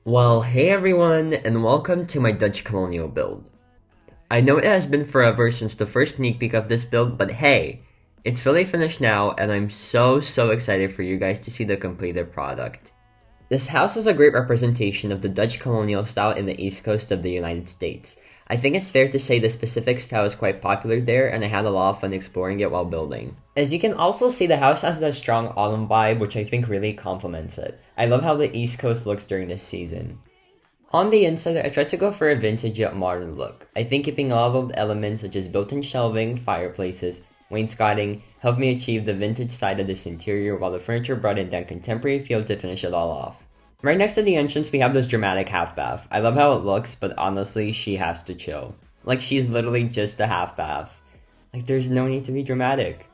Well, hey everyone, and welcome to my Dutch Colonial build. I know it has been forever since the first sneak peek of this build, but hey, it's fully finished now, and I'm so excited for you guys to see the completed product. This house is a great representation of the Dutch Colonial style in the east coast of the United States. I think it's fair to say the specific style is quite popular there, and I had a lot of fun exploring it while building. As you can also see, the house has that strong autumn vibe, which I think really complements it. I love how the east coast looks during this season. On the inside, I tried to go for a vintage yet modern look. I think keeping a lot of elements such as built-in shelving, fireplaces, wainscoting helped me achieve the vintage side of this interior, while the furniture brought in that contemporary feel to finish it all off. Right next to the entrance, we have this dramatic half bath. I love how it looks, but honestly, she has to chill. Like, she's literally just a half bath. Like, there's no need to be dramatic.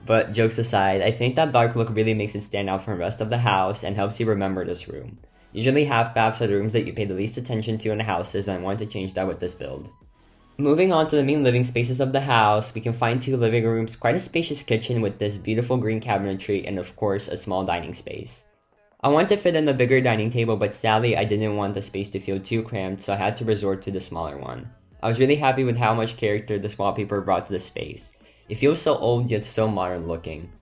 But jokes aside, I think that dark look really makes it stand out from the rest of the house and helps you remember this room. Usually half baths are the rooms that you pay the least attention to in houses, and I wanted to change that with this build. Moving on to the main living spaces of the house, we can find two living rooms, quite a spacious kitchen with this beautiful green cabinetry, and of course a small dining space. I wanted to fit in a bigger dining table, but sadly I didn't want the space to feel too cramped, so I had to resort to the smaller one. I was really happy with how much character this wallpaper brought to the space. It feels so old yet so modern looking.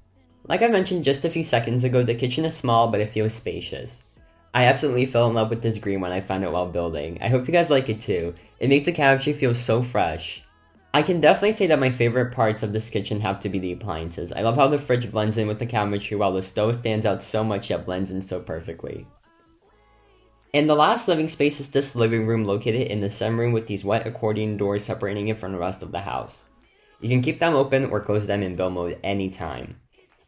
Like I mentioned just a few seconds ago, the kitchen is small but it feels spacious. I absolutely fell in love with this green when I found it while building. I hope you guys like it too. It makes the cabinetry feel so fresh. I can definitely say that my favorite parts of this kitchen have to be the appliances. I love how the fridge blends in with the cabinetry while the stove stands out so much yet blends in so perfectly. And the last living space is this living room located in the sunroom with these wet accordion doors separating it from the rest of the house. You can keep them open or close them in build mode anytime.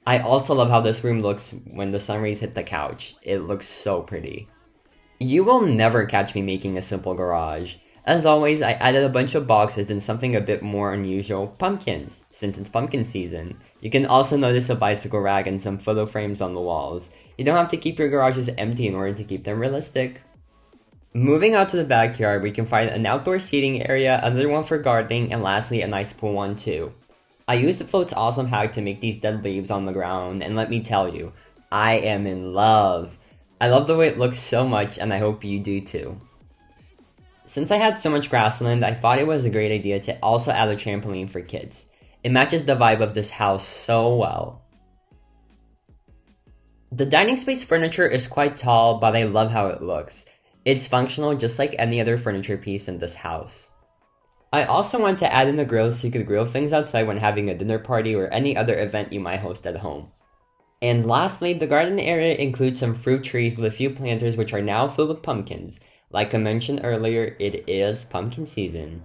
I also love how this room looks when the sun rays hit the couch. It looks so pretty. You will never catch me making a simple garage. As always, I added a bunch of boxes and something a bit more unusual, pumpkins, since it's pumpkin season. You can also notice a bicycle rack and some photo frames on the walls. You don't have to keep your garages empty in order to keep them realistic. Moving out to the backyard, we can find an outdoor seating area, another one for gardening, and lastly a nice pool one too. I used the Float's awesome hack to make these dead leaves on the ground, and let me tell you, I am in love. I love the way it looks so much, and I hope you do too. Since I had so much grassland, I thought it was a great idea to also add a trampoline for kids. It matches the vibe of this house so well. The dining space furniture is quite tall, but I love how it looks. It's functional just like any other furniture piece in this house. I also want to add in a grill so you could grill things outside when having a dinner party or any other event you might host at home. And lastly, the garden area includes some fruit trees with a few planters which are now filled with pumpkins. Like I mentioned earlier, it is pumpkin season.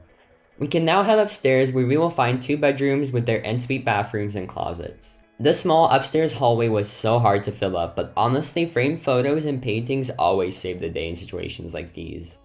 We can now head upstairs where we will find two bedrooms with their ensuite bathrooms and closets. This small upstairs hallway was so hard to fill up, but honestly, framed photos and paintings always save the day in situations like these.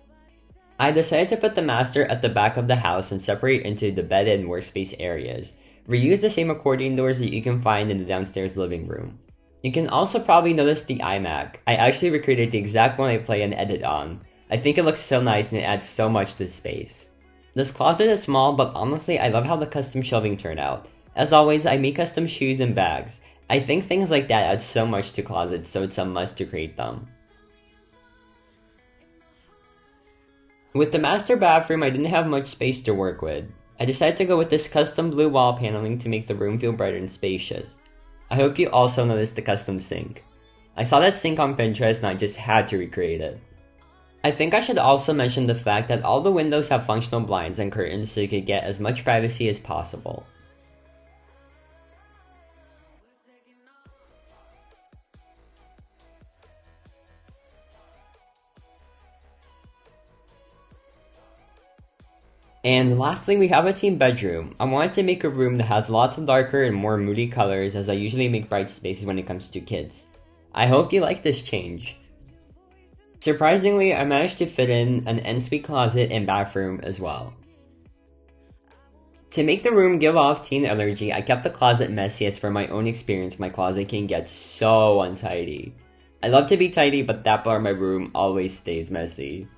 I decided to put the master at the back of the house and separate into the bed and workspace areas. Reuse the same accordion doors that you can find in the downstairs living room. You can also probably notice the iMac. I actually recreated the exact one I play and edit on. I think it looks so nice and it adds so much to the space. This closet is small, but honestly I love how the custom shelving turned out. As always, I make custom shoes and bags. I think things like that add so much to closets, so it's a must to create them. With the master bathroom, I didn't have much space to work with. I decided to go with this custom blue wall paneling to make the room feel brighter and spacious. I hope you also noticed the custom sink. I saw that sink on Pinterest and I just had to recreate it. I think I should also mention the fact that all the windows have functional blinds and curtains so you could get as much privacy as possible. And lastly, we have a team bedroom. I wanted to make a room that has lots of darker and more moody colors, as I usually make bright spaces when it comes to kids. I hope you like this change. Surprisingly, I managed to fit in an ensuite closet and bathroom as well. To make the room give off teen energy, I kept the closet messy, as from my own experience, my closet can get so untidy. I love to be tidy, but that part of my room always stays messy.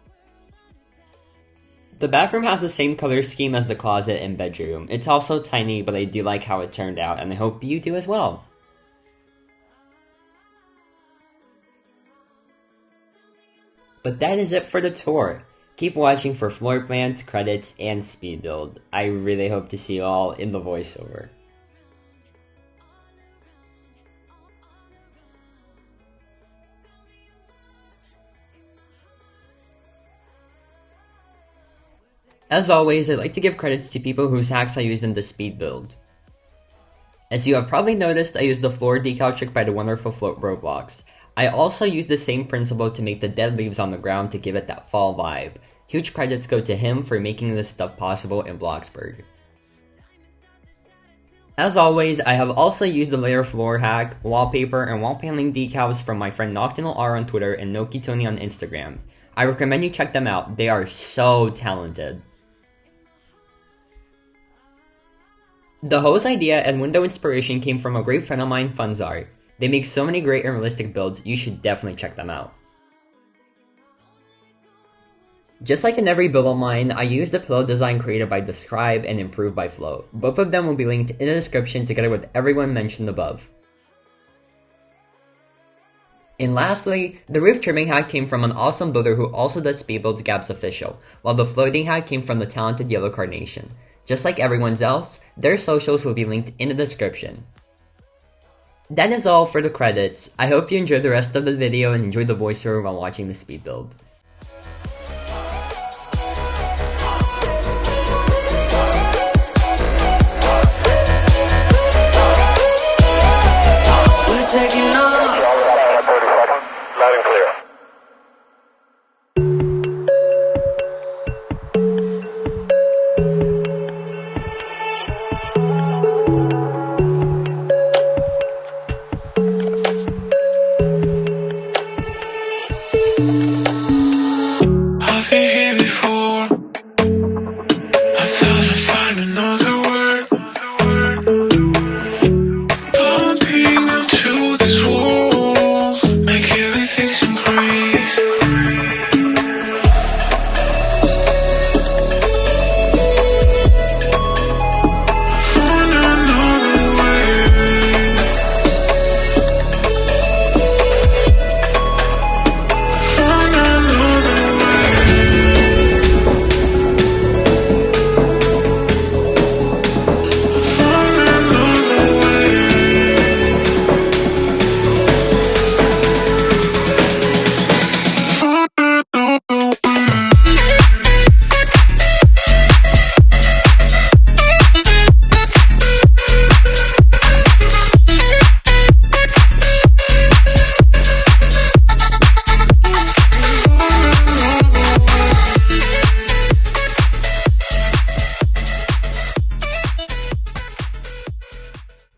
The bathroom has the same color scheme as the closet and bedroom. It's also tiny, but I do like how it turned out, and I hope you do as well. But that is it for the tour. Keep watching for floor plans, credits, and speed build. I really hope to see you all in the voiceover. As always, I'd like to give credits to people whose hacks I used in the speed build. As you have probably noticed, I used the floor decal trick by the wonderful FloatRoblox. I also used the same principle to make the dead leaves on the ground to give it that fall vibe. Huge credits go to him for making this stuff possible in Bloxburg. As always, I have also used the layer floor hack, wallpaper, and wall paneling decals from my friend Nokitoni on Twitter and Nokitoni on Instagram. I recommend you check them out, they are so talented. The hose idea and window inspiration came from a great friend of mine, Thunzart. They make so many great and realistic builds, you should definitely check them out. Just like in every build of mine, I used the pillow design created by Describe and improved by Float. Both of them will be linked in the description together with everyone mentioned above. And lastly, the roof trimming hack came from an awesome builder who also does speed builds, GabbsOfficial, while the floating hack came from the talented Yellow Carnation. Just like everyone's else, their socials will be linked in the description. That is all for the credits. I hope you enjoyed the rest of the video and enjoyed the voiceover while watching the speed build. We're taking off. 30 seconds. Loud and clear. I've been here before. I thought I'd find another word. Bumping into these walls, make everything seem great. Find another way. Find another way. Find another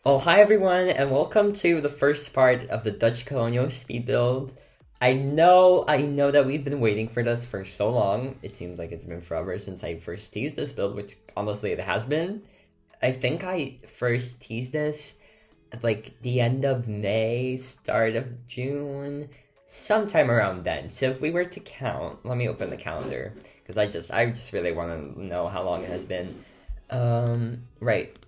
Oh, hi everyone, and welcome to the first part of the Dutch Colonial speed build. I know that we've been waiting for this for so long. It seems like it's been forever since I first teased this build, which honestly it has been. I think I first teased this at like the end of May, start of June, sometime around then. So if we were to count, let me open the calendar because I just really want to know how long it has been. Right.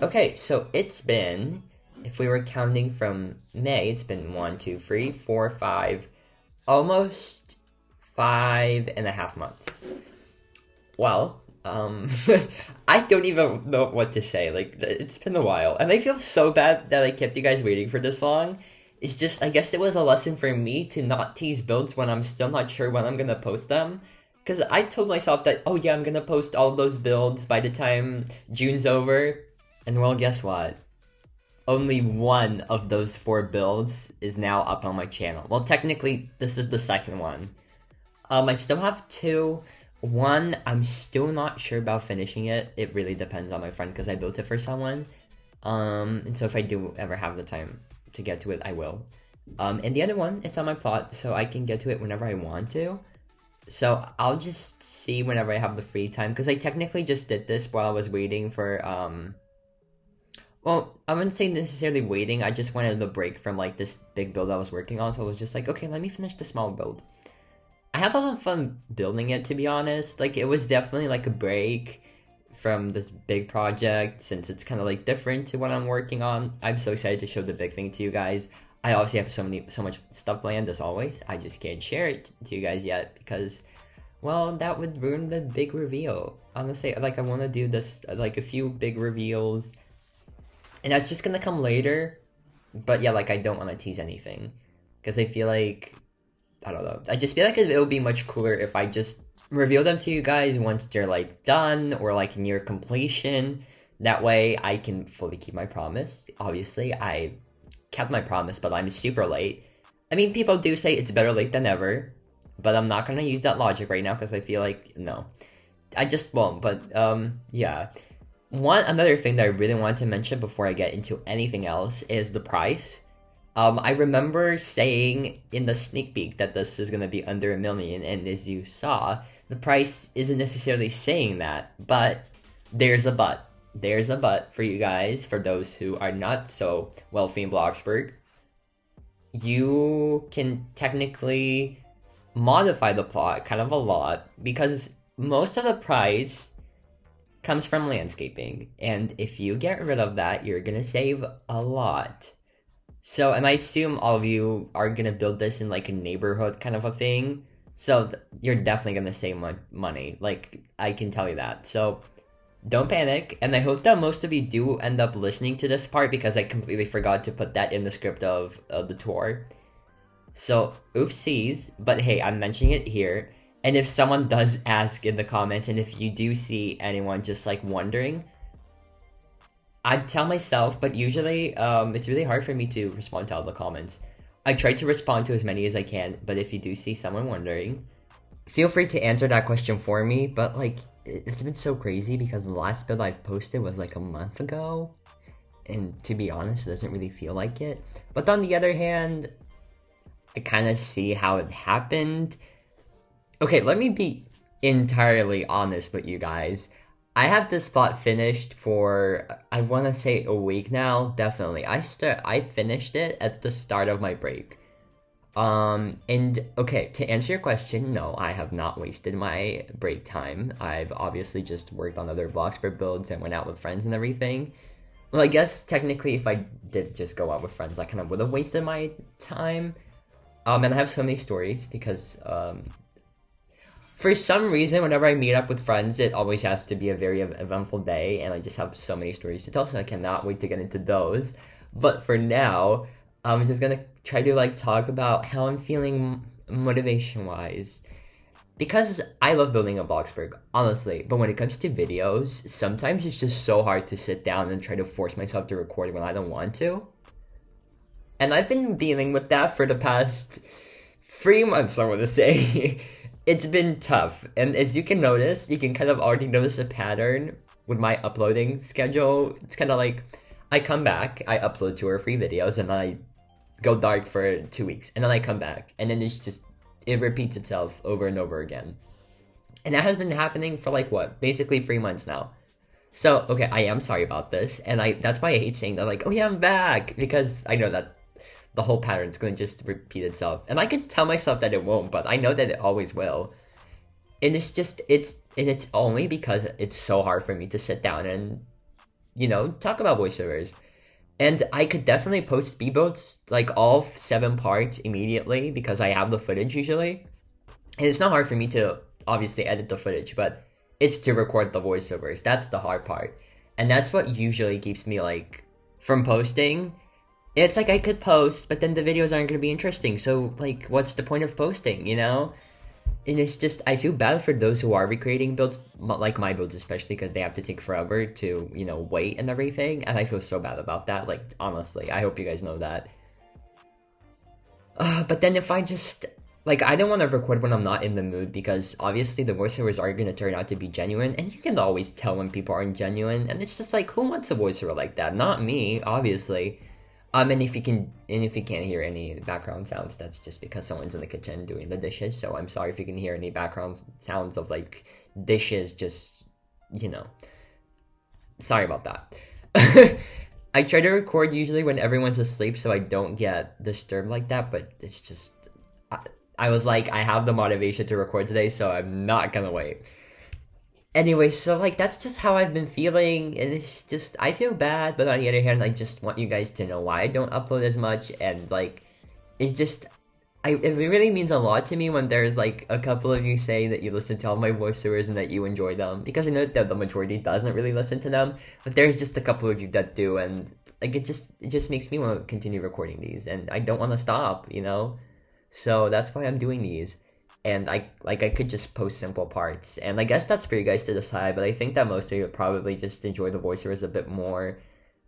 Okay, so it's been, if we were counting from May, it's been 1, 2, 3, 4, 5, almost 5.5 months. Well, I don't even know what to say. Like, it's been a while, and I feel so bad that I kept you guys waiting for this long. It's just, I guess it was a lesson for me to not tease builds when I'm still not sure when I'm gonna post them. Because I told myself that, oh yeah, I'm gonna post all those builds by the time June's over. And well, guess what? Only one of those 4 builds is now up on my channel. Well, technically, this is the second one. I still have 2. One, I'm still not sure about finishing it. It really depends on my friend because I built it for someone. And so if I do ever have the time to get to it, I will. And the other one, it's on my plot, so I can get to it whenever I want to. So I'll just see whenever I have the free time because I technically just did this while I was waiting for, well, I wouldn't say necessarily waiting, I just wanted a break from like this big build I was working on, so I was just like, okay, let me finish the small build. I had a lot of fun building it, to be honest. Like, it was definitely like a break from this big project since it's kind of like different to what I'm working on. I'm so excited to show the big thing to you guys. I obviously have so much stuff planned as always. I just can't share it to you guys yet because, well, that would ruin the big reveal. Honestly, like I want to do this like a few big reveals, and that's just gonna come later. But yeah, like I don't want to tease anything because I feel like I don't know. I just feel like it would be much cooler if I just reveal them to you guys once they're like done or like near completion. That way I can fully keep my promise. Obviously, I kept my promise, but I'm super late. I mean, people do say it's better late than never, but I'm not gonna use that logic right now because I feel like no, I just won't. But yeah. Another thing that I really wanted to mention before I get into anything else is the price. I remember saying in the sneak peek that this is gonna be under $1 million, and as you saw, the price isn't necessarily saying that, but there's a but. There's a but for you guys, for those who are not so wealthy in Bloxburg. You can technically modify the plot kind of a lot because most of the price comes from landscaping, and if you get rid of that, you're gonna save a lot. So, and I assume all of you are gonna build this in like a neighborhood kind of a thing, so you're definitely gonna save money, like I can tell you that. So don't panic, and I hope that most of you do end up listening to this part because I completely forgot to put that in the script of the tour. So, oopsies, but hey, I'm mentioning it here. And if someone does ask in the comments, and if you do see anyone just like wondering, I'd tell myself, but usually it's really hard for me to respond to all the comments. I try to respond to as many as I can, but if you do see someone wondering, feel free to answer that question for me, but like, it's been so crazy because the last build I've posted was like a month ago, and to be honest, it doesn't really feel like it. But on the other hand, I kind of see how it happened. Okay, let me be entirely honest with you guys. I have this plot finished for, I want to say a week now, definitely. I finished it at the start of my break. And okay, to answer your question, no, I have not wasted my break time. I've obviously just worked on other Bloxburg builds and went out with friends and everything. Well, I guess technically if I did just go out with friends, I kind of would have wasted my time. And I have so many stories because, for some reason, whenever I meet up with friends, it always has to be a very eventful day, and I just have so many stories to tell, so I cannot wait to get into those. But for now, I'm just gonna try to like talk about how I'm feeling motivation-wise. Because I love building a Bloxburg, honestly, but when it comes to videos, sometimes it's just so hard to sit down and try to force myself to record when I don't want to. And I've been dealing with that for the past 3 months, I want to say. It's been tough, and as you can notice, you can kind of already notice a pattern with my uploading schedule. It's kind of like, I come back, I upload 2 or 3 videos, and I go dark for 2 weeks, and then I come back, and then it repeats itself over and over again. And that has been happening for like, what, basically 3 months now. So, okay, I am sorry about this, and that's why I hate saying that, like, oh yeah, I'm back, because I know that the whole pattern's going to just repeat itself. And I can tell myself that it won't, but I know that it always will. And it's only because it's so hard for me to sit down and, talk about voiceovers. And I could definitely post speed builds, like all 7 parts immediately, because I have the footage usually. And it's not hard for me to obviously edit the footage, but it's to record the voiceovers. That's the hard part. And that's what usually keeps me, like, from posting. It's like I could post, but then the videos aren't going to be interesting. So, like, what's the point of posting, And it's just, I feel bad for those who are recreating builds, like my builds especially, because they have to take forever to, wait and everything. And I feel so bad about that, like, honestly. I hope you guys know that. But then if I just, like, I don't want to record when I'm not in the mood, because obviously the voiceovers are going to turn out to be genuine. And you can always tell when people aren't genuine. And it's just like, who wants a voiceover like that? Not me, obviously. And if you can't hear any background sounds, that's just because someone's in the kitchen doing the dishes. So I'm sorry if you can hear any background sounds of like dishes, just, sorry about that. I try to record usually when everyone's asleep so I don't get disturbed like that, but it's just, I was like, I have the motivation to record today, so I'm not gonna wait. Anyway, so like that's just how I've been feeling, and it's just I feel bad, but on the other hand, I just want you guys to know why I don't upload as much, and like it's just it really means a lot to me when there's like a couple of you say that you listen to all my voiceovers and that you enjoy them, because I know that the majority doesn't really listen to them, but there's just a couple of you that do, and like it just makes me want to continue recording these, and I don't want to stop, you know. So that's why I'm doing these. And I could just post simple parts, and I guess that's for you guys to decide. But I think that most of you would probably just enjoy the voiceovers a bit more,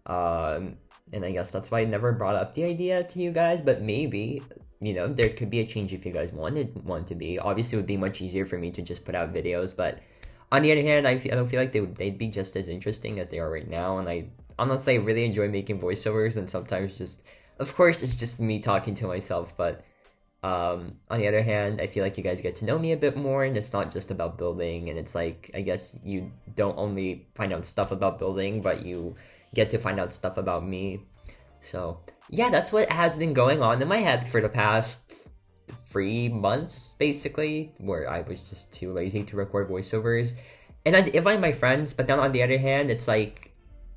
and I guess that's why I never brought up the idea to you guys. But maybe there could be a change if you guys wanted one to be. Obviously, it would be much easier for me to just put out videos, but on the other hand, I don't feel like they'd be just as interesting as they are right now. And I honestly really enjoy making voiceovers, and sometimes just, of course, it's just me talking to myself, but. On the other hand, I feel like you guys get to know me a bit more, and it's not just about building, and it's like, I guess you don't only find out stuff about building, but you get to find out stuff about me. So, yeah, that's what has been going on in my head for the past 3 months, basically, where I was just too lazy to record voiceovers. And I'd invite my friends, but then on the other hand, it's like,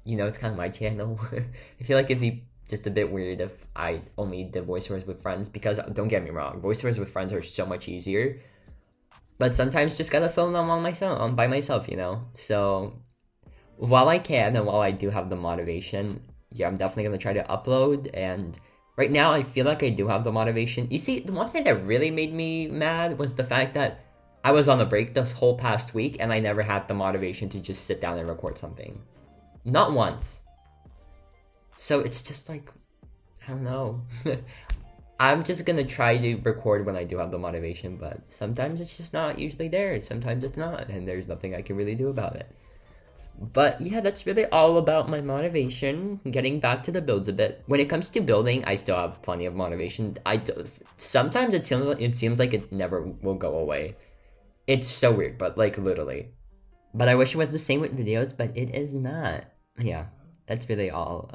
it's kind of my channel. I feel like it'd be just a bit weird if I only did voiceovers with friends, because don't get me wrong, voiceovers with friends are so much easier. But sometimes just gotta film them by myself, So while I can and while I do have the motivation, yeah, I'm definitely gonna try to upload. And right now, I feel like I do have the motivation. You see, the one thing that really made me mad was the fact that I was on a break this whole past week, and I never had the motivation to just sit down and record something. Not once. So it's just like, I don't know. I'm just gonna try to record when I do have the motivation, but sometimes it's just not usually there. Sometimes it's not, and there's nothing I can really do about it. But yeah, that's really all about my motivation. Getting back to the builds a bit. When it comes to building, I still have plenty of motivation. Sometimes it seems like it never will go away. It's so weird, but like literally. But I wish it was the same with videos, but it is not. Yeah. That's really all.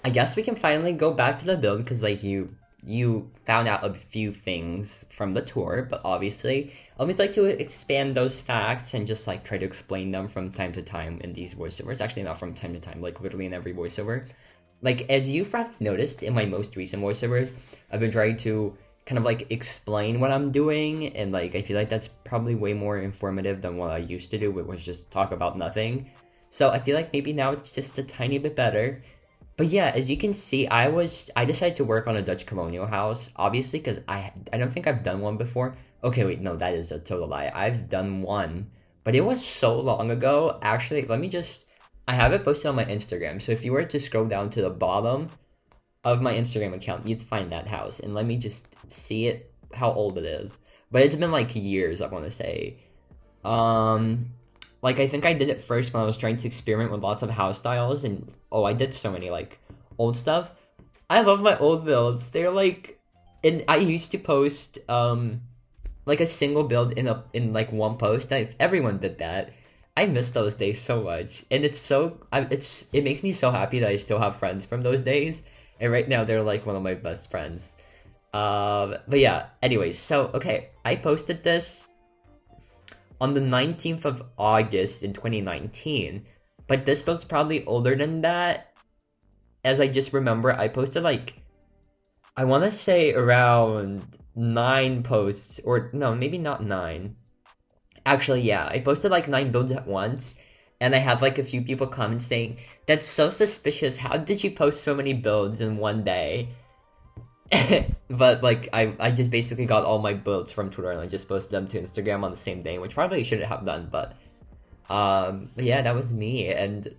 I guess we can finally go back to the build, because like you found out a few things from the tour, but obviously I always like to expand those facts and just like try to explain them from time to time in these voiceovers. Actually, not from time to time, like literally in every voiceover. Like, as you've probably noticed in my most recent voiceovers, I've been trying to kind of like explain what I'm doing, and like I feel like that's probably way more informative than what I used to do, which was just talk about nothing. So I feel like maybe now it's just a tiny bit better. But yeah, as you can see, I decided to work on a Dutch Colonial house, obviously, because I don't think I've done one before. Okay, wait, no, that is a total lie. I've done one, but it was so long ago. Actually, I have it posted on my Instagram. So if you were to scroll down to the bottom of my Instagram account, you'd find that house. And let me just see how old it is. But it's been like years, I want to say. Like, I think I did it first when I was trying to experiment with lots of house styles, and I did so many, like, old stuff. I love my old builds. They're, like, and I used to post, like, a single build in like, one post. Everyone did that. I miss those days so much, and it makes me so happy that I still have friends from those days, and right now they're, like, one of my best friends. But yeah, anyways, so, okay, I posted this on the 19th of August in 2019, but this build's probably older than that, as I just remember I posted like, I want to say around 9 posts, or no, maybe not 9. Actually, yeah, I posted like 9 builds at once, and I have like a few people comment saying, that's so suspicious, how did you post so many builds in one day? But like I just basically got all my builds from Twitter, and I just posted them to Instagram on the same day, which probably shouldn't have done, but yeah, that was me. And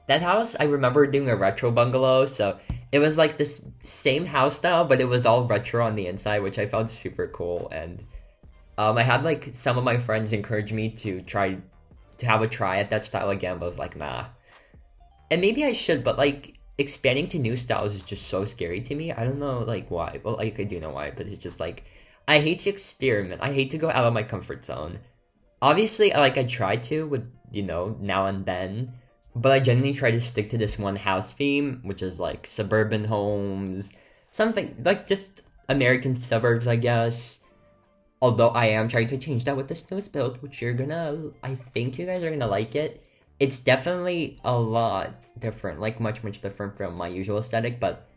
that house, I remember doing a retro bungalow, so it was like this same house style, but it was all retro on the inside, which I found super cool. And I had like some of my friends encourage me to have a try at that style again, but I was like, nah. And maybe I should, but like expanding to new styles is just so scary to me. I don't know like why. Well, like I do know why, but it's just like I hate to experiment. I hate to go out of my comfort zone. Obviously, I try to with now and then, but I generally try to stick to this one house theme, which is like suburban homes, something like just American suburbs, I guess. Although I am trying to change that with this newest build, which I think you guys are gonna like it. It's definitely a lot different, like much different from my usual aesthetic, but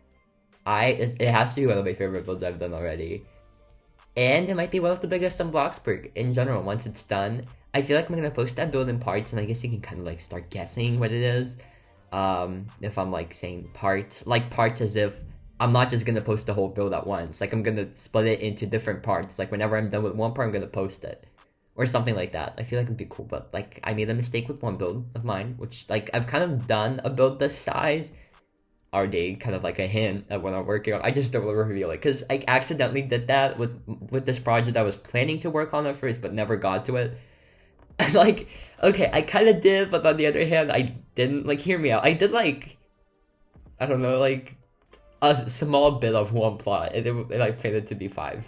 it has to be one of my favorite builds I've done already. And it might be one of the biggest on Bloxburg in general once it's done. I feel like I'm gonna post that build in parts, and I guess you can kind of like start guessing what it is. If I'm like saying parts as if I'm not just gonna post the whole build at once. Like I'm gonna split it into different parts. Like whenever I'm done with one part, I'm gonna post it. Or something like that. I feel like it'd be cool, but like I made a mistake with one build of mine, which like I've kind of done a build this size already, kind of like a hint at what I'm working on. I just don't want to reveal it because I accidentally did that with this project I was planning to work on at first, but never got to it. Like, okay, I kind of did, but on the other hand, I didn't. Like, hear me out. I did like, I don't know, like a small bit of one plot, and I planned it to be 5.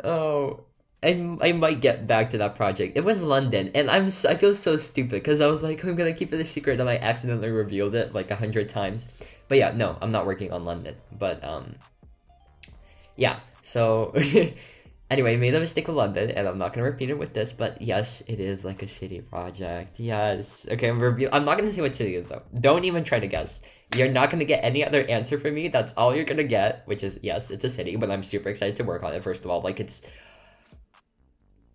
Oh. I might get back to that project. It was London, and I feel so stupid because I was like, I'm gonna keep it a secret, and I accidentally revealed it like 100 times. But yeah, no, I'm not working on London. But yeah. So anyway, I made a mistake with London, and I'm not gonna repeat it with this. But yes, it is like a city project. Yes. Okay, I'm not gonna say what city it is though. Don't even try to guess. You're not gonna get any other answer from me. That's all you're gonna get, which is yes, it's a city. But I'm super excited to work on it. First of all, like it's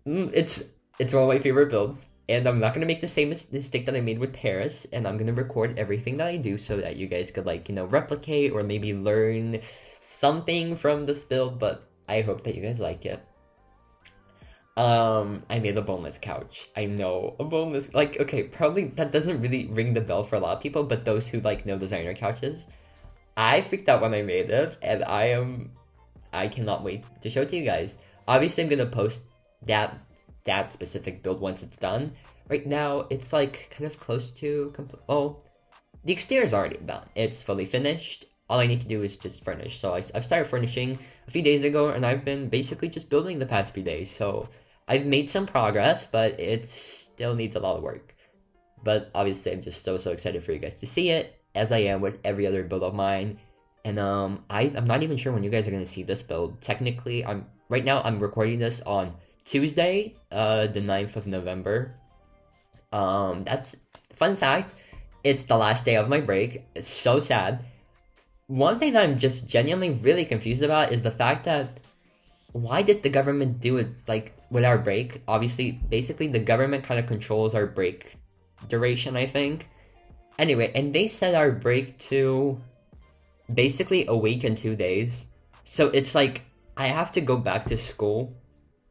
one of my favorite builds, and I'm not gonna make the same mistake that I made with Paris, and I'm gonna record everything that I do so that you guys could like replicate or maybe learn something from this build. But I hope that you guys like it. I made a boneless couch. I know, a boneless, like, okay, probably that doesn't really ring the bell for a lot of people, but those who like know designer couches, I freaked out when I made it, and I cannot wait to show it to you guys. Obviously, I'm gonna post that specific build once it's done. Right now, it's like kind of close to oh, the exterior is already done. It's fully finished. All I need to do is just furnish. So I've started furnishing a few days ago, and I've been basically just building the past few days. So I've made some progress, but it still needs a lot of work. But obviously, I'm just so excited for you guys to see it, as I am with every other build of mine. And I'm not even sure when you guys are gonna see this build. Technically, right now I'm recording this on Tuesday, the 9th of November. That's fun fact. It's the last day of my break. It's so sad. One thing that I'm just genuinely really confused about is the fact that why did the government do it like with our break? Obviously, basically the government kind of controls our break duration, I think. Anyway, and they set our break to basically a week and 2 days. So it's like I have to go back to school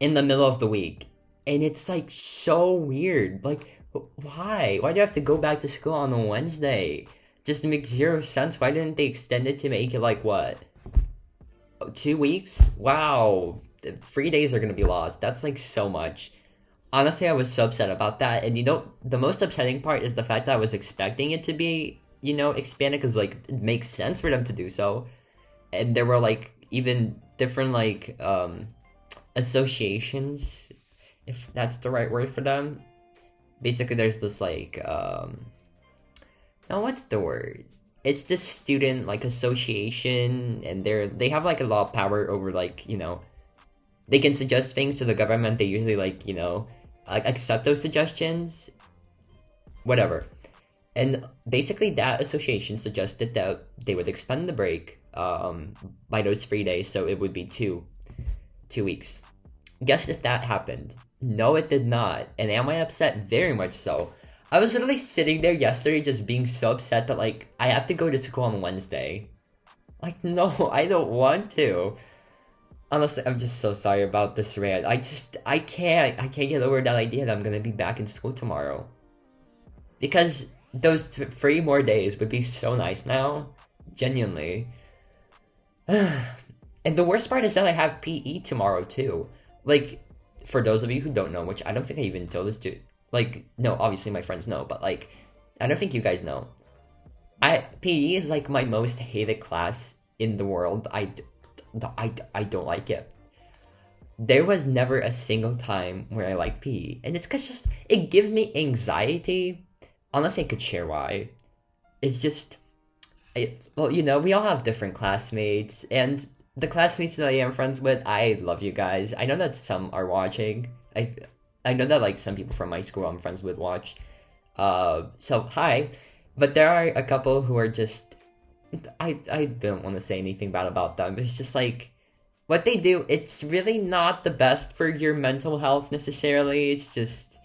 in the middle of the week, and it's like so weird. Like, why do I have to go back to school on a Wednesday? Just makes zero sense. Why didn't they extend it to make it like what, 2 weeks? Wow, 3 days are gonna be lost. That's like so much. Honestly, I was so upset about that. And the most upsetting part is the fact that I was expecting it to be expanded, because like it makes sense for them to do so. And there were like even different like associations, if that's the right word for them. Basically, there's this like now what's the word? It's this student like association, and they have like a lot of power over like they can suggest things to the government. They usually like like accept those suggestions, whatever. And basically, that association suggested that they would expand the break by those 3 days, so it would be 2 weeks. Guess if that happened? No, it did not. And am I upset? Very much so. I was literally sitting there yesterday just being so upset that like I have to go to school on Wednesday. Like, no, I don't want to. Honestly, I'm just so sorry about this rant. I can't get over that idea that I'm gonna be back in school tomorrow. Because those 3 more days would be so nice now. Genuinely. And the worst part is that I have PE tomorrow too. Like, for those of you who don't know, which I don't think I even told this to, like, no, obviously my friends know, but like, I don't think you guys know. PE is like my most hated class in the world. I don't like it. There was never a single time where I liked PE, and it's because just it gives me anxiety. Honestly, I could share why. It's just, well, we all have different classmates, and the classmates that I am friends with, I love you guys. I know that some are watching. I know that like some people from my school I'm friends with watch. So hi, but there are a couple who are just I don't want to say anything bad about them. It's just like what they do. It's really not the best for your mental health necessarily. It's just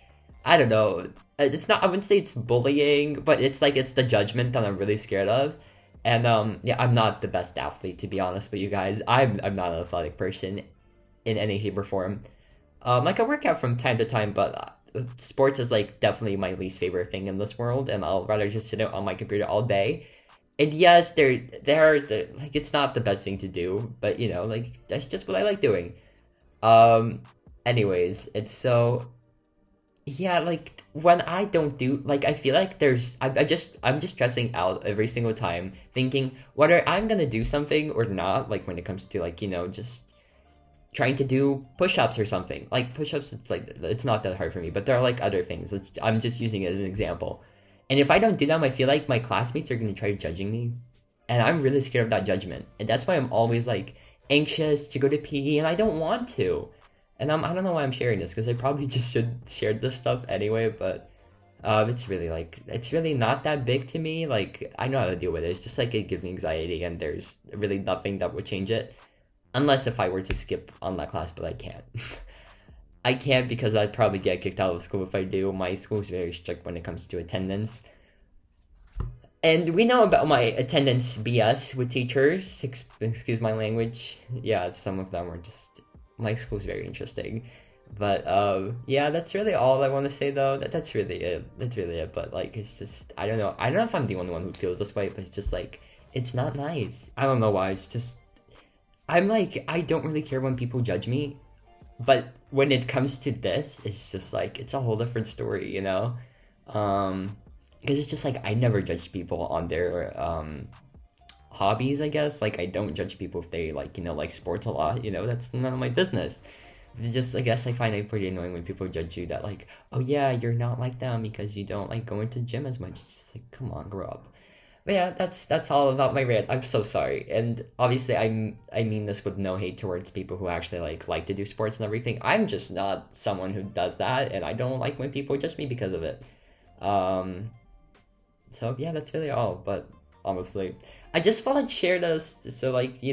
I don't know. It's not. I wouldn't say it's bullying, but it's like it's the judgment that I'm really scared of. And yeah, I'm not the best athlete to be honest with you guys. I'm not an athletic person in any shape or form. I can work out from time to time, but sports is like definitely my least favorite thing in this world, and I'll rather just sit on my computer all day. And yes, like it's not the best thing to do, but you know, like that's just what I like doing. Um, anyways, it's so yeah, like when I don't do like I feel like I'm just stressing out every single time, thinking whether I'm gonna do something or not. Like when it comes to like just trying to do push-ups or something. Like push-ups, it's like it's not that hard for me, but there are like other things. I'm just using it as an example. And if I don't do them, I feel like my classmates are gonna try judging me, and I'm really scared of that judgment. And that's why I'm always like anxious to go to PE, and I don't want to. And I don't know why I'm sharing this because I probably just should share this stuff anyway. But it's really not that big to me. Like I know how to deal with it. It's just like it gives me anxiety, and there's really nothing that would change it. Unless if I were to skip on that class, but I can't. I can't because I'd probably get kicked out of school if I do. My school is very strict when it comes to attendance. And we know about my attendance BS with teachers. Excuse my language. Yeah, some of them are just... My school's very interesting. But, yeah, that's really all I want to say, though. That's really it. That's really it. But, like, it's just... I don't know. I don't know if I'm the only one who feels this way, but it's just, like... It's not nice. I don't know why. It's just... I'm like, I don't really care when people judge me, but when it comes to this, it's just like, it's a whole different story, you know? Because it's just like, I never judge people on their, hobbies, I guess. Like, I don't judge people if they, like, like sports a lot, that's none of my business. It's just, I guess I find it pretty annoying when people judge you that, like, oh yeah, you're not like them because you don't, like, go into gym as much. It's just like, come on, grow up. But yeah, that's all about my rant. I'm so sorry, and obviously I mean this with no hate towards people who actually like to do sports and everything. I'm just not someone who does that, and I don't like when people judge me because of it. Um, so yeah, that's really all. But honestly, I just want to share this so like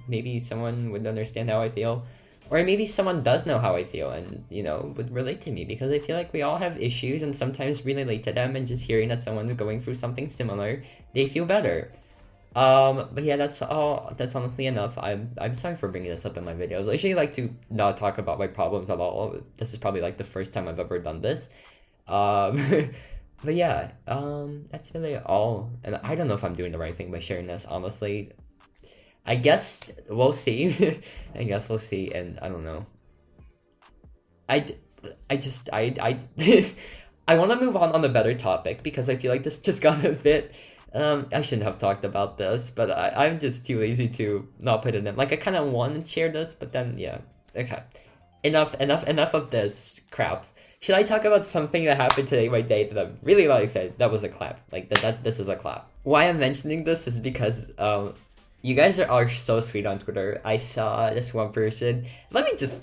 maybe someone would understand how I feel. Or maybe someone does know how I feel and, would relate to me because I feel like we all have issues and sometimes we relate to them and just hearing that someone's going through something similar, they feel better. But yeah, that's all. That's honestly enough. I'm sorry for bringing this up in my videos. I usually like to not talk about my problems at all. This is probably like the first time I've ever done this. Um, but yeah, that's really all. And I don't know if I'm doing the right thing by sharing this, honestly. I guess we'll see. I guess we'll see, and I don't know. I, I just, I, I want to move on a better topic because I feel like this just got a bit. I shouldn't have talked about this, but I'm just too lazy to not put it in. Like I kind of want to share this, but then yeah, okay. Enough of this crap. Should I talk about something that happened today, my day, that I'm really not excited? That was a clap. Like this is a clap. Why I'm mentioning this is because you guys are so sweet on Twitter. I saw this one person. Let me just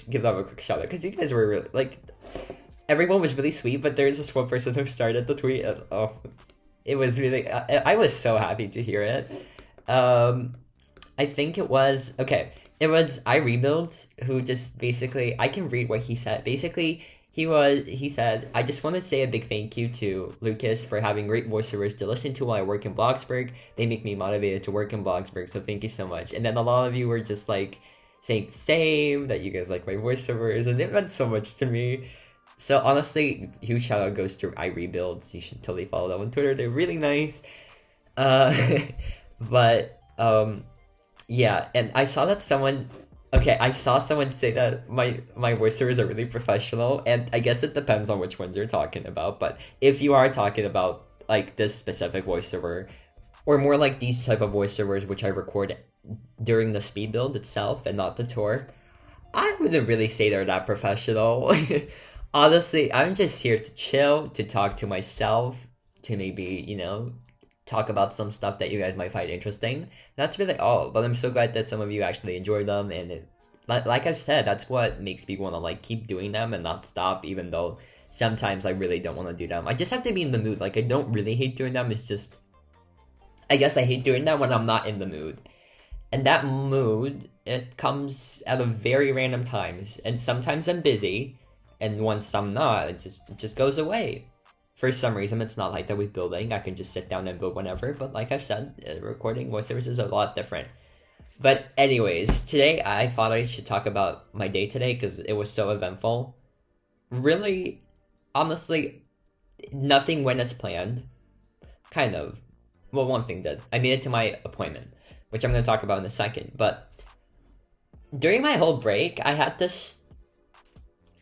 give them a quick shout out because you guys were really, like, everyone was really sweet. But there's this one person who started the tweet. And, oh, it was really. I was so happy to hear it. I think it was okay. It was iRebuilds who just basically. I can read what he said. Basically, he said, I just want to say a big thank you to Lucas for having great voiceovers to listen to while I work in Bloxburg. They make me motivated to work in Bloxburg, so thank you so much. And then a lot of you were just like saying same, that you guys like my voiceovers, and it meant so much to me. So honestly, huge shout out goes to iRebuilds. You should totally follow them on Twitter. They're really nice. Uh, but yeah, and I saw that someone. Okay, I saw someone say that my voiceovers are really professional, and I guess it depends on which ones you're talking about. But if you are talking about like this specific voiceover, or more like these type of voiceovers which I record during the speed build itself and not the tour, I wouldn't really say they're that professional. Honestly, I'm just here to chill, to talk to myself, to maybe talk about some stuff that you guys might find interesting. That's really all. But I'm so glad that some of you actually enjoy them, and like I've said, that's what makes me want to like keep doing them and not stop, even though sometimes I really don't want to do them. I just have to be in the mood. Like, I don't really hate doing them. It's just, I guess I hate doing them when I'm not in the mood. And that mood, it comes at a very random times. And sometimes I'm busy, and once I'm not, it just goes away. For some reason, it's not like that with building. I can just sit down and build whenever. But like I've said, recording voiceovers is a lot different. But anyways, today I thought I should talk about my day today because it was so eventful. Really, honestly, nothing went as planned. Kind of. Well, one thing did. I made it to my appointment, which I'm going to talk about in a second. But during my whole break, I had this,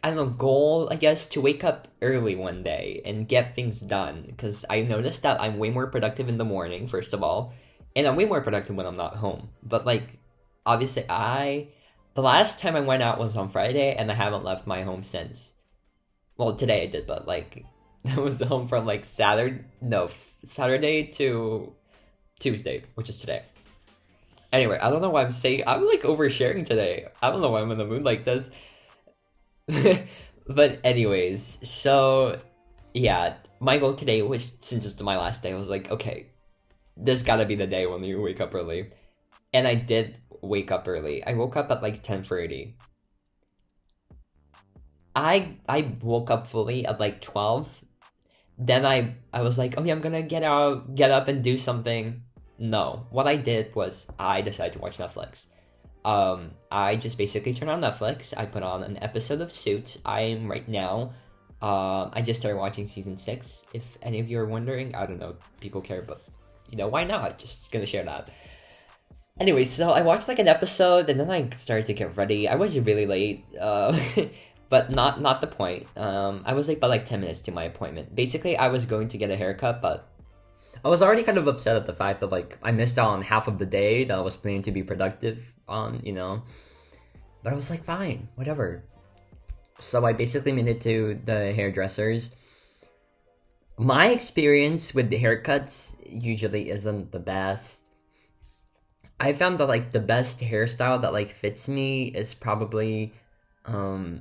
I don't know, goal, I guess, to wake up early one day and get things done. Because I noticed that I'm way more productive in the morning, first of all. And I'm way more productive when I'm not home. But, like, obviously the last time I went out was on Friday, and I haven't left my home since. Well, today I did, but, like, I was home from, like, Saturday to Tuesday, which is today. Anyway, I don't know why I'm, like, oversharing today. I don't know why I'm in the mood like this. But anyways, so, yeah, my goal today was, since it's my last day, I was like, okay, this gotta be the day when you wake up early. And I did wake up early. I woke up at like 10:30. I woke up fully at like 12. Then I was like, oh yeah, I'm gonna get up and do something. No. What I did was I decided to watch Netflix. I just basically turned on Netflix. I put on an episode of Suits. I am right now, I just started watching season 6. If any of you are wondering, I don't know, people care, but you know, why not? Just gonna share that. Anyway, so I watched like an episode, and then I started to get ready. I was really late, but not the point. I was late by like 10 minutes to my appointment. Basically, I was going to get a haircut, but I was already kind of upset at the fact that like I missed out on half of the day that I was planning to be productive on, you know. But I was like, fine, whatever. So I basically made it to the hairdressers. My experience with the haircuts usually isn't the best. I found that like the best hairstyle that like fits me is probably I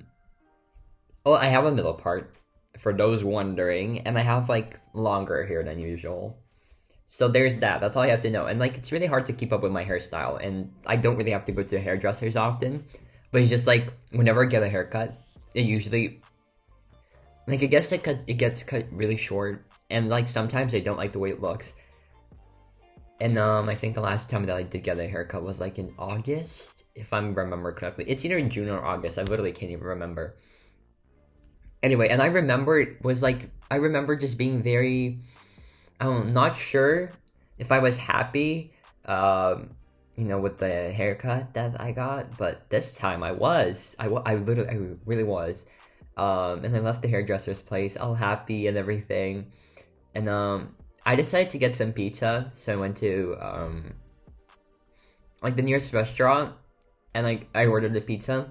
have a middle part for those wondering, and I have like longer hair than usual. So there's that. That's all I have to know. And like it's really hard to keep up with my hairstyle, and I don't really have to go to hairdressers often. But it's just like whenever I get a haircut, it usually, like, I guess it gets cut really short, and like sometimes I don't like the way it looks. And I think the last time that I did get a haircut was like in August, if I remember correctly. It's either in June or August. I literally can't even remember. Anyway, and I remember just being very, not sure if I was happy, with the haircut that I got, but this time I was. I really was. And I left the hairdresser's place all happy and everything. And I decided to get some pizza, so I went to like the nearest restaurant, and like I ordered the pizza.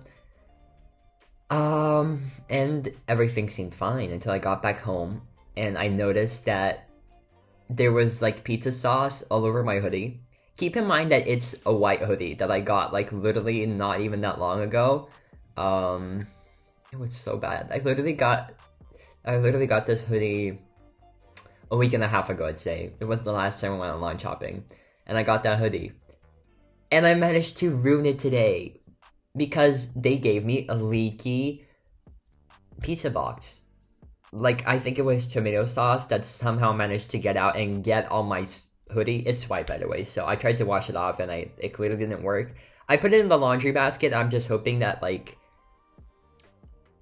And everything seemed fine until I got back home, and I noticed that there was like pizza sauce all over my hoodie. Keep in mind that it's a white hoodie that I got like literally not even that long ago. It was so bad. I literally got this hoodie a week and a half ago, I'd say. It was the last time I went online shopping, and I got that hoodie. And I managed to ruin it today because they gave me a leaky pizza box. Like, I think it was tomato sauce that somehow managed to get out and get on my hoodie. It's white, by the way, so I tried to wash it off, and it clearly didn't work. I put it in the laundry basket. I'm just hoping that, like,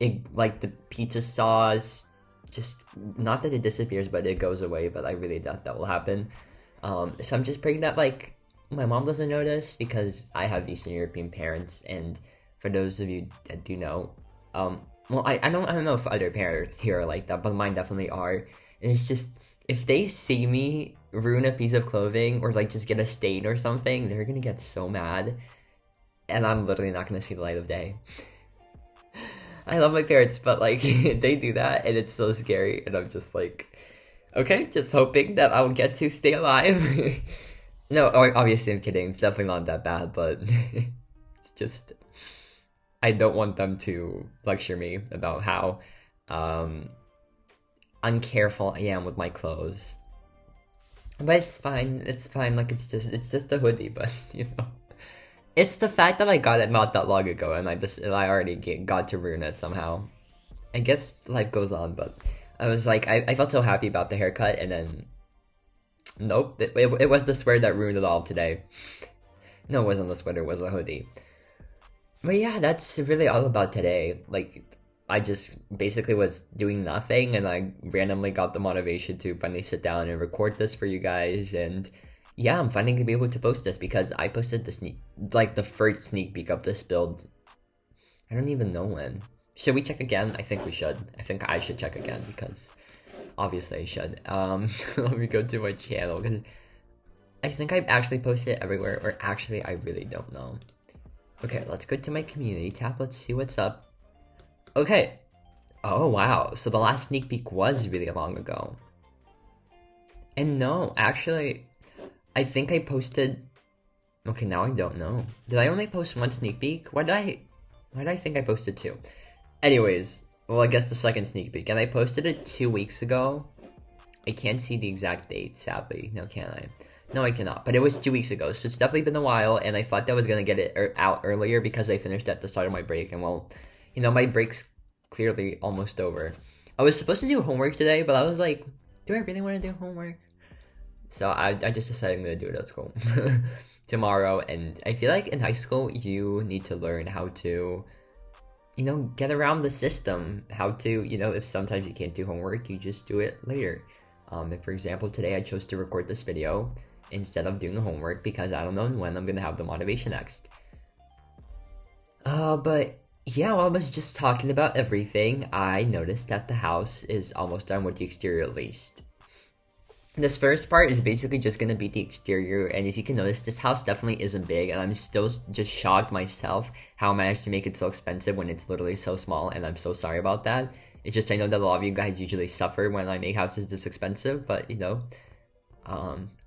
the pizza sauce, just, not that it disappears, but it goes away, but I really doubt that will happen. So I'm just praying that, like, my mom doesn't notice, because I have Eastern European parents, and for those of you that do know, well, I don't know if other parents here are like that, but mine definitely are. And it's just, if they see me ruin a piece of clothing, or like just get a stain or something, they're gonna get so mad, and I'm literally not gonna see the light of day. I love my parents, but like, they do that, and it's so scary, and I'm just like, Okay, just hoping that I'll get to stay alive. No, obviously I'm kidding. It's definitely not that bad, but it's just I don't want them to lecture me about how um, uncareful I am with my clothes. But it's fine. It's fine. Like it's just a hoodie, but it's the fact that I got it not that long ago, and I already got to ruin it somehow. I guess life goes on, but I was like, I felt so happy about the haircut, and then nope, it was the sweater that ruined it all today. No, it wasn't the sweater, it was a hoodie. But yeah, that's really all about today. Like, I just basically was doing nothing, and I randomly got the motivation to finally sit down and record this for you guys. And yeah, I'm finally gonna be able to post this because I posted the first sneak peek of this build. I don't even know when. Should we check again? I think we should. I think I should check again because obviously I should. Let me go to my channel because I think I've actually posted it everywhere, or actually I really don't know. Okay, let's go to my community tab. Let's see what's up. Okay. Oh, wow. So the last sneak peek was really long ago. And no, actually, I think I posted... Okay, now I don't know. Did I only post one sneak peek? Why did I think I posted two? Anyways, well, I guess the second sneak peek. And I posted it 2 weeks ago. I can't see the exact date, sadly. No, can I? No, I cannot. But it was 2 weeks ago, so it's definitely been a while. And I thought that I was going to get it out earlier because I finished at the start of my break. And well, my break's clearly almost over. I was supposed to do homework today, but I was like, do I really want to do homework? So I just decided I'm going to do it at school tomorrow. And I feel like in high school, you need to learn how to, get around the system. How to, if sometimes you can't do homework, you just do it later. If, for example, today I chose to record this video instead of doing homework because I don't know when I'm going to have the motivation next. But yeah, while I was just talking about everything, I noticed that the house is almost done with the exterior at least. This first part is basically just going to be the exterior, and as you can notice, this house definitely isn't big, and I'm still just shocked myself how I managed to make it so expensive when it's literally so small, and I'm so sorry about that. It's just I know that a lot of you guys usually suffer when I make houses this expensive, but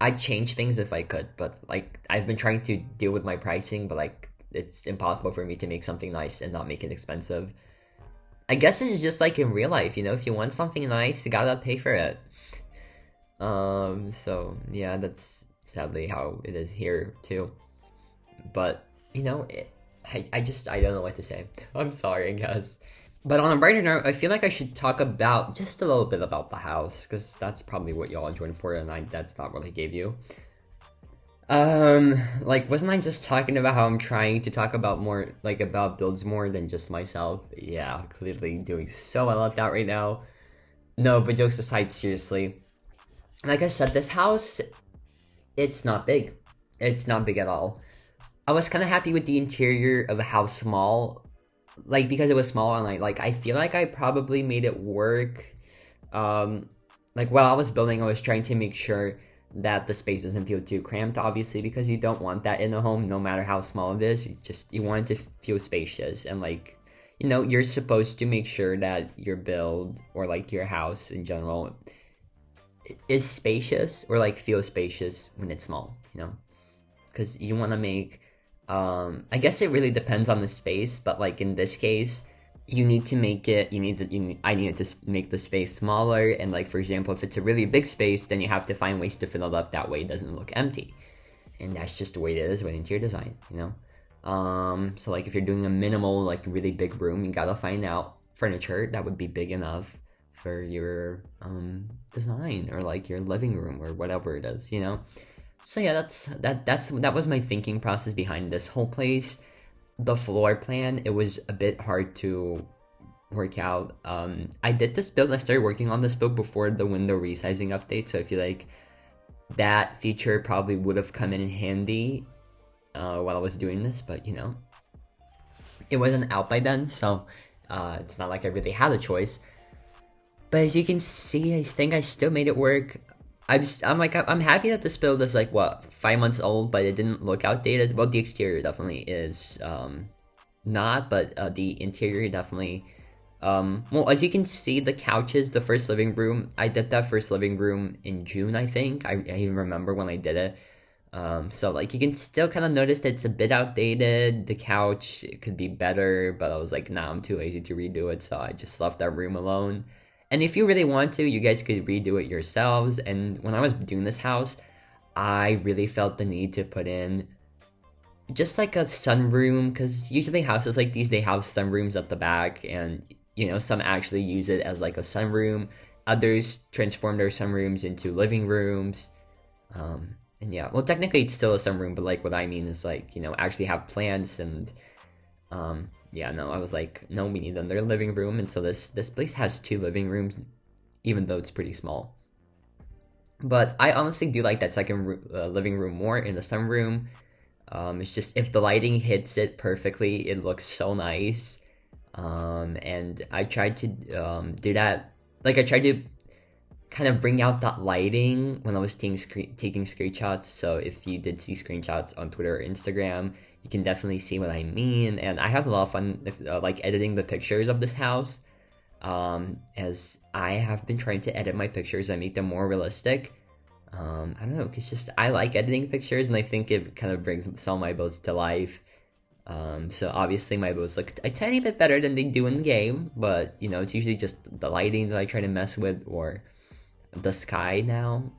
I'd change things if I could, but like I've been trying to deal with my pricing, but like it's impossible for me to make something nice and not make it expensive. I guess it's just like in real life, if you want something nice, you gotta pay for it. So yeah, that's sadly how it is here too. But I don't know what to say. I'm sorry, guys. But on a brighter note, I feel like I should talk about just a little bit about the house, because that's probably what y'all joined for, and that's not what I gave you. Wasn't I just talking about how I'm trying to talk about more, about builds more than just myself? Yeah, clearly doing so well at that right now. No, but jokes aside, seriously. Like I said, this house, it's not big. It's not big at all. I was kind of happy with the interior of how small, because it was small, and I feel like I probably made it work. While I was building, I was trying to make sure that the space doesn't feel too cramped, obviously, because you don't want that in a home, no matter how small it is. You want it to feel spacious, and you're supposed to make sure that your build, or your house in general, is spacious, or feel spacious when it's small, because you want to make I guess it really depends on the space, but in this case, you need to make it, I needed to make the space smaller, and for example, if it's a really big space, then you have to find ways to fill it up, that way it doesn't look empty. And that's just the way it is with interior design, so if you're doing a minimal, really big room, you gotta find out furniture that would be big enough for your design, or your living room, or whatever it is, So yeah, that was my thinking process behind this whole place. The floor plan, it was a bit hard to work out. I did this build, and I started working on this build before the window resizing update, so I feel like that feature probably would have come in handy while I was doing this, but it wasn't out by then, so it's not like I really had a choice. But as you can see, I think I still made it work. I'm happy that this build is 5 months old, but it didn't look outdated. Well, the exterior definitely is not, but the interior definitely Well, as you can see, the couch is the first living room. I did that first living room in June, I think. I even remember when I did it. So like you can still kind of notice that it's a bit outdated. The couch, it could be better, but I was like, nah, I'm too lazy to redo it, so I just left that room alone. And if you really want to, you guys could redo it yourselves. And when I was doing this house, I really felt the need to put in just like a sunroom, because usually houses like these, they have sunrooms at the back, and some actually use it as like a sunroom. Others transform their sunrooms into living rooms. And yeah, well, technically it's still a sunroom, but like what I mean is like, actually have plants. And yeah, no, I was like, no, we need another living room. And so this place has 2 living rooms, even though it's pretty small. But I honestly do like that second living room more in the sunroom. It's just, if the lighting hits it perfectly, it looks so nice. And I tried to do that. Like, I tried to kind of bring out that lighting when I was taking screenshots. So if you did see screenshots on Twitter or Instagram, you can definitely see what I mean. And I had a lot of fun like editing the pictures of this house. As I have been trying to edit my pictures and make them more realistic. I don't know, it's just, I like editing pictures, and I think it kind of brings some of my builds to life. So obviously my builds look a tiny bit better than they do in the game, but it's usually just the lighting that I try to mess with, or the sky now.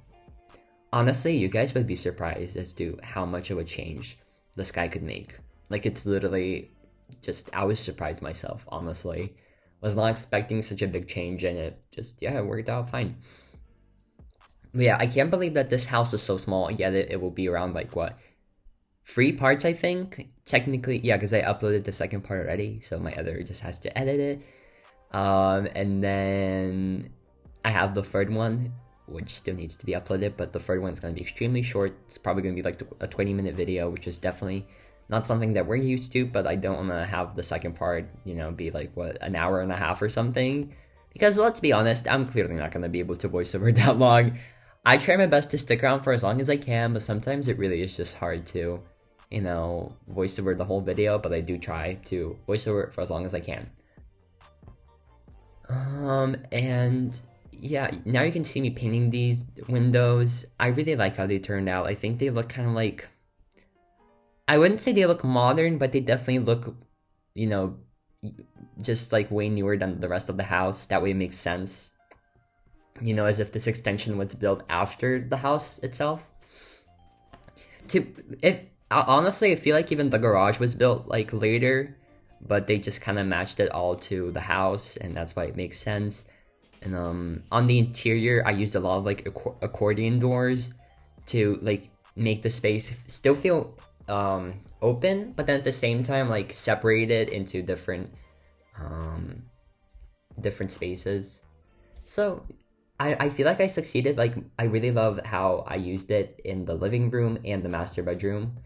Honestly, you guys would be surprised as to how much of a change the sky could make. Like, it's literally just, I was surprised myself, honestly. Was not expecting such a big change, and it just, yeah, it worked out fine. But yeah, I can't believe that this house is so small, yet it will be around, like, what, 3 parts, I think? Technically, yeah, because I uploaded the second part already, so my editor just has to edit it. And then I have the third one, which still needs to be uploaded, but the third one's going to be extremely short. It's probably going to be like a 20-minute video, which is definitely not something that we're used to, but I don't want to have the second part, be like, what, an hour and a half or something? Because let's be honest, I'm clearly not going to be able to voice over that long. I try my best to stick around for as long as I can, but sometimes it really is just hard to, voice over the whole video, but I do try to voice over it for as long as I can. And yeah, now you can see me painting these windows. I really like how they turned out. I think they look kind of like, I wouldn't say they look modern, but they definitely look, just like way newer than the rest of the house. That way it makes sense. As if this extension was built after the house itself. Honestly, I feel like even the garage was built like later, but they just kind of matched it all to the house, and that's why it makes sense. And on the interior, I used a lot of like accordion doors to like make the space still feel open, but then at the same time like separated into different spaces. So I feel like I succeeded. Like, I really love how I used it in the living room and the master bedroom.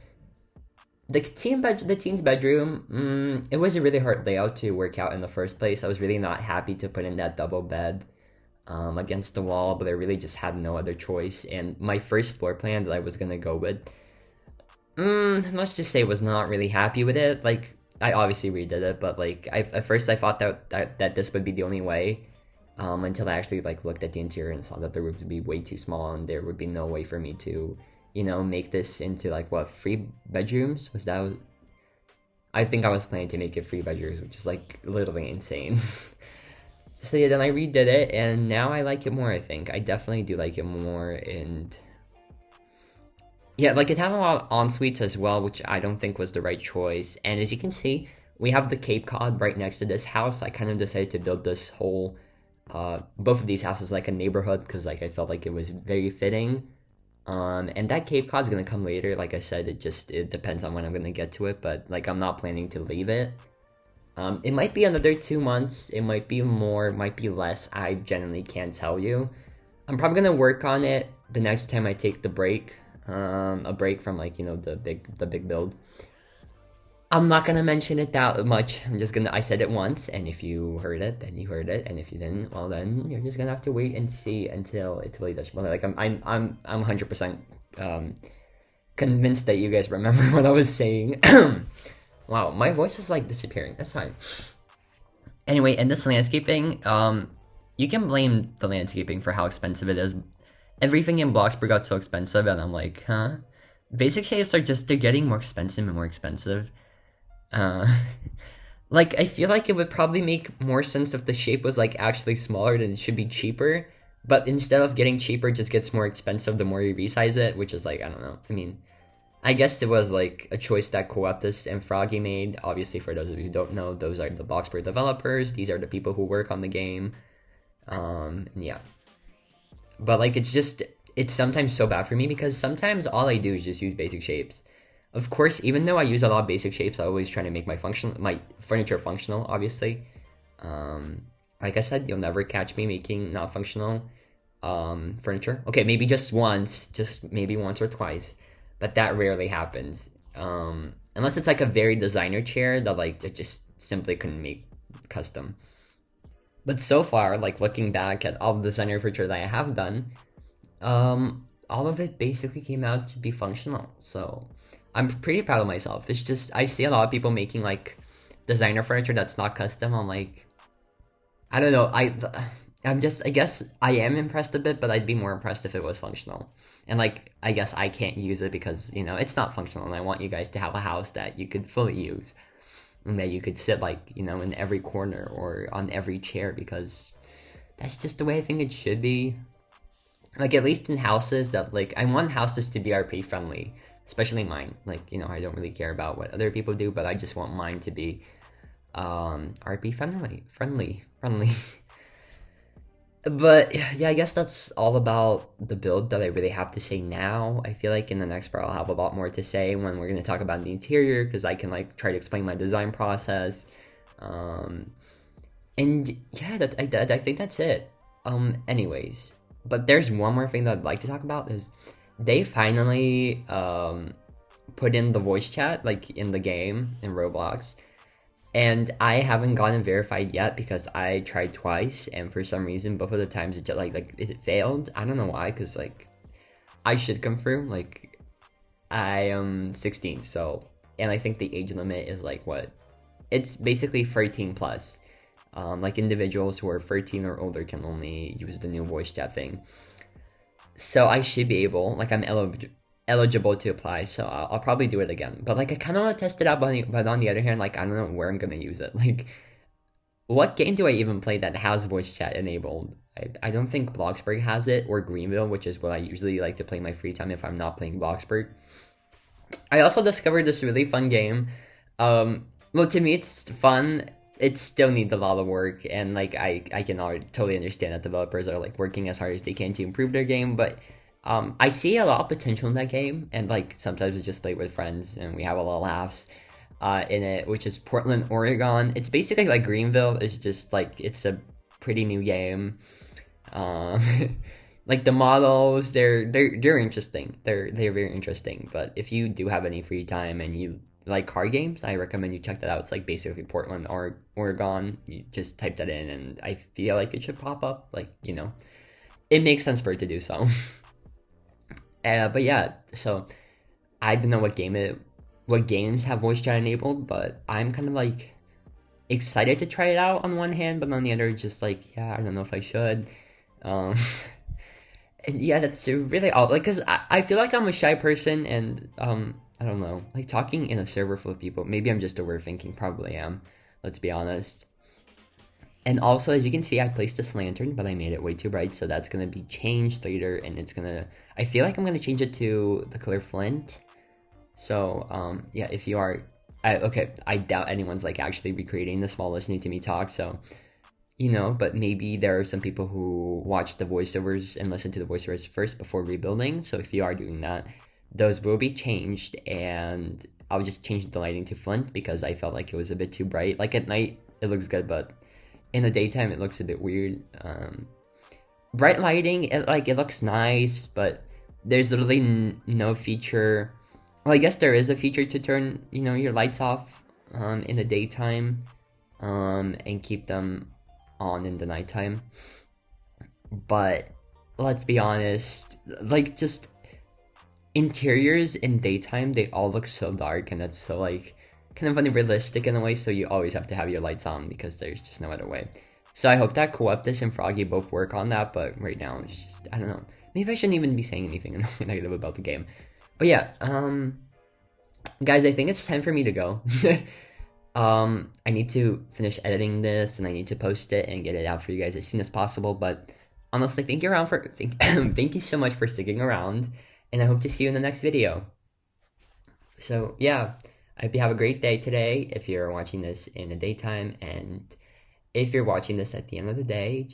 The teen's bedroom, it was a really hard layout to work out in the first place. I was really not happy to put in that double bed against the wall, but I really just had no other choice. And my first floor plan that I was gonna go with, let's just say, was not really happy with it. Like, I obviously redid it, but like, at first I thought that this would be the only way. Until I actually like looked at the interior and saw that the rooms would be way too small, and there would be no way for me to, make this into like, what, 3 bedrooms? I think I was planning to make it 3 bedrooms, which is like literally insane. So yeah, then I redid it, and now I like it more. I think I definitely do like it more. And yeah, like, it had a lot of en-suites as well, which I don't think was the right choice. And as you can see, we have the Cape Cod right next to this house. I kind of decided to build this whole both of these houses like a neighborhood, because like I felt like it was very fitting. And that Cape Cod's gonna come later. Like I said, it depends on when I'm gonna get to it, but like, I'm not planning to leave it. It might be another 2 months, it might be more, it might be less. I genuinely can't tell you. I'm probably gonna work on it the next time I take the break, a break from like, the big build. I'm not gonna mention it that much. I said it once, and if you heard it, then you heard it, and if you didn't, well, then you're just gonna have to wait and see until it's really does. Well, like, I'm 100% convinced that you guys remember what I was saying. Wow, my voice is like disappearing. That's fine. Anyway, in this landscaping, you can blame the landscaping for how expensive it is. Everything in Bloxburg got so expensive, and I'm like, huh? Basic shapes are just, they're getting more expensive and more expensive. Uh, like, I feel like it would probably make more sense if the shape was, like, actually smaller, then it should be cheaper. But instead of getting cheaper, it just gets more expensive the more you resize it, which is, like, I don't know. I mean, I guess it was, like, a choice that Coeptus and Froggy made. Obviously, for those of you who don't know, those are the Bloxburg developers. These are the people who work on the game. And yeah. But, like, it's sometimes so bad for me because sometimes all I do is just use basic shapes. Of course, even though I use a lot of basic shapes, I always try to make my furniture functional, obviously. Like I said, you'll never catch me making not functional furniture. Okay, maybe just maybe once or twice, but that rarely happens. Unless it's like a very designer chair that like it just simply couldn't make custom. But so far, like looking back at all the designer furniture that I have done, all of it basically came out to be functional. So I'm pretty proud of myself. It's just I see a lot of people making like designer furniture that's not custom. I'm like, I don't know. I guess I am impressed a bit, but I'd be more impressed if it was functional. And like I guess I can't use it because it's not functional, and I want you guys to have a house that you could fully use and that you could sit like in every corner or on every chair because that's just the way I think it should be. Like at least in houses that like I want houses to be RP friendly, especially mine. Like I don't really care about what other people do, but I just want mine to be RP friendly. But yeah, I guess that's all about the build that I really have to say now. I feel like in the next part I'll have a lot more to say when we're going to talk about the interior because I can like try to explain my design process. And yeah, I think that's it. Anyways, but there's one more thing that I'd like to talk about is they finally put in the voice chat like in the game in Roblox. And I haven't gotten verified yet because I tried twice, and for some reason, both of the times it just, like it failed. I don't know why, because like I should come through. Like I am 16, so and I think the age limit is like what? It's basically 13 plus. Like individuals who are 13 or older can only use the new voice chat thing. So I should be able, like I'm eligible to apply, so I'll probably do it again. But like I kind of want to test it out, but on the other hand, like I don't know where I'm gonna use it. Like, what game do I even play that has voice chat enabled? I don't think Bloxburg has it or Greenville, which is what I usually like to play in my free time if I'm not playing Bloxburg. I also discovered this really fun game. Well, to me it's fun. It still needs a lot of work, and like I can totally understand that developers are like working as hard as they can to improve their game, but I see a lot of potential in that game, and like sometimes I just play with friends and we have a lot of laughs in it, which is Portland, Oregon. It's basically like Greenville. It's just like it's a pretty new game. Um, like the models, they're interesting. They're very interesting. But if you do have any free time and you like card games, I recommend you check that out. It's like basically Portland or Oregon. You just type that in, and I feel like it should pop up. Like it makes sense for it to do so. But yeah, so I don't know what games have voice chat enabled, but I'm kind of like excited to try it out on one hand, but on the other, just like yeah, I don't know if I should. Um, and yeah, that's really all. Like, cause I feel like I'm a shy person, and I don't know, like talking in a server full of people. Maybe I'm just overthinking. Probably am. Let's be honest. And also, as you can see, I placed this lantern, but I made it way too bright, so that's gonna be changed later, and I feel like I'm gonna change it to the color flint. So, yeah, if you are, okay, I doubt anyone's like actually recreating this while listening to me talk, so, but maybe there are some people who watch the voiceovers and listen to the voiceovers first before rebuilding, so if you are doing that, those will be changed, and I'll just change the lighting to flint because I felt like it was a bit too bright. Like at night, it looks good, but in the daytime it looks a bit weird. Bright lighting, it looks nice, but there's literally no feature. Well, I guess there is a feature to turn your lights off in the daytime and keep them on in the nighttime. But let's be honest, like just interiors in daytime, they all look so dark, and that's so like kind of unrealistic in a way, so you always have to have your lights on because there's just no other way. So I hope that Coeptus and Froggy both work on that, but right now it's just, I don't know. Maybe I shouldn't even be saying anything negative about the game. But yeah, guys, I think it's time for me to go. I need to finish editing this, and I need to post it and get it out for you guys as soon as possible. But honestly, thank you so much for sticking around, and I hope to see you in the next video. So yeah, I hope you have a great day today if you're watching this in the daytime, and if you're watching this at the end of the day,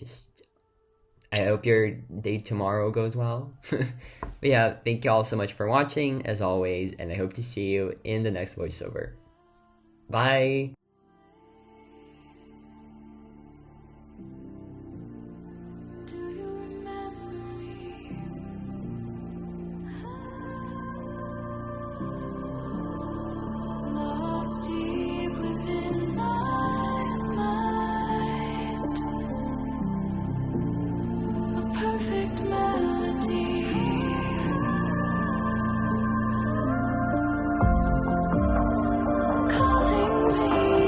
I hope your day tomorrow goes well. But yeah, thank you all so much for watching, as always, and I hope to see you in the next voiceover. Bye! Perfect melody, calling me.